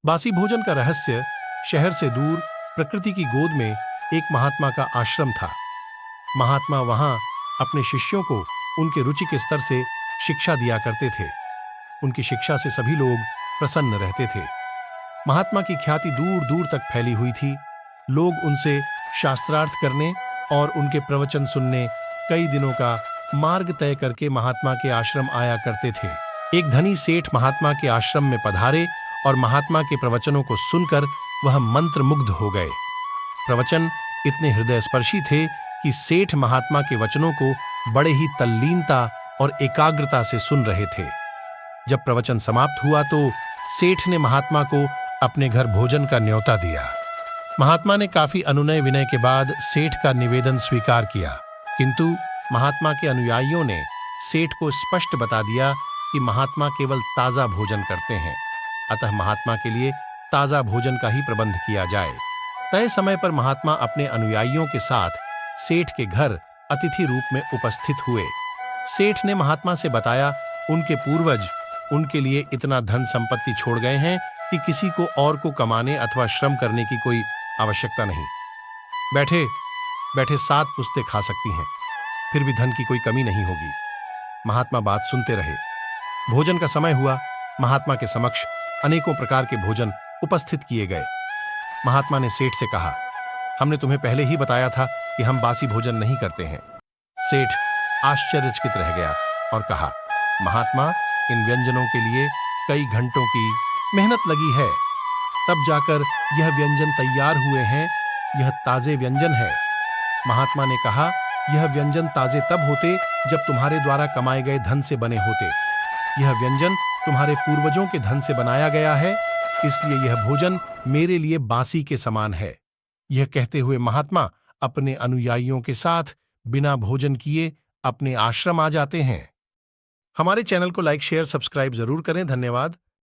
बासी भोजन का रहस्य। शहर से दूर प्रकृति की गोद में एक महात्मा का आश्रम था। महात्मा वहां अपने शिष्यों को उनके रुचि के स्तर से शिक्षा दिया करते थे। उनकी शिक्षा से सभी लोग प्रसन्न रहते थे। महात्मा की ख्याति दूर दूर तक फैली हुई थी। लोग उनसे शास्त्रार्थ करने और उनके प्रवचन सुनने कई दिनों का मार्ग तय करके महात्मा के आश्रम आया करते थे। एक धनी सेठ महात्मा के आश्रम में पधारे और महात्मा के प्रवचनों को सुनकर वह मंत्रमुग्ध हो गए। प्रवचन इतने हृदयस्पर्शी थे कि सेठ महात्मा के वचनों को बड़े ही तल्लीनता और एकाग्रता से सुन रहे थे। जब प्रवचन समाप्त हुआ तो सेठ ने महात्मा को अपने घर भोजन का न्योता दिया। महात्मा ने काफी अनुनय विनय के बाद सेठ का निवेदन स्वीकार किया, किंतु महात्मा के अनुयायियों ने सेठ को स्पष्ट बता दिया कि महात्मा केवल ताजा भोजन करते हैं, अतः महात्मा के लिए ताजा भोजन का ही प्रबंध किया जाए। तय समय पर महात्मा अपने अनुयायियों के साथ सेठ के घर अतिथि रूप में उपस्थित हुए। सेठ ने महात्मा से बताया उनके पूर्वज उनके लिए इतना धन संपत्ति छोड़ गए हैं कि किसी को और को कमाने अथवा श्रम करने की कोई आवश्यकता नहीं। बैठे बैठे 7 पुस्तें खा सकती हैं, फिर भी धन की कोई कमी नहीं होगी। महात्मा बात सुनते रहे। भोजन का समय हुआ। महात्मा के समक्ष अनेकों प्रकार के भोजन उपस्थित किए गए। महात्मा ने सेठ से कहा, हमने तुम्हें पहले ही बताया था कि हम बासी भोजन नहीं करते हैं। सेठ आश्चर्यचकित रह गया और कहा, महात्मा, इन व्यंजनों के लिए कई घंटों की मेहनत लगी है, तब जाकर यह व्यंजन तैयार हुए हैं। यह ताजे व्यंजन है। महात्मा ने कहा, यह व्यंजन ताजे तब होते जब तुम्हारे द्वारा कमाए गए धन से बने होते। यह व्यंजन तुम्हारे पूर्वजों के धन से बनाया गया है, इसलिए यह भोजन मेरे लिए बासी के समान है। यह कहते हुए महात्मा अपने अनुयायियों के साथ बिना भोजन किए अपने आश्रम आ जाते हैं। हमारे चैनल को लाइक, शेयर, सब्सक्राइब जरूर करें। धन्यवाद।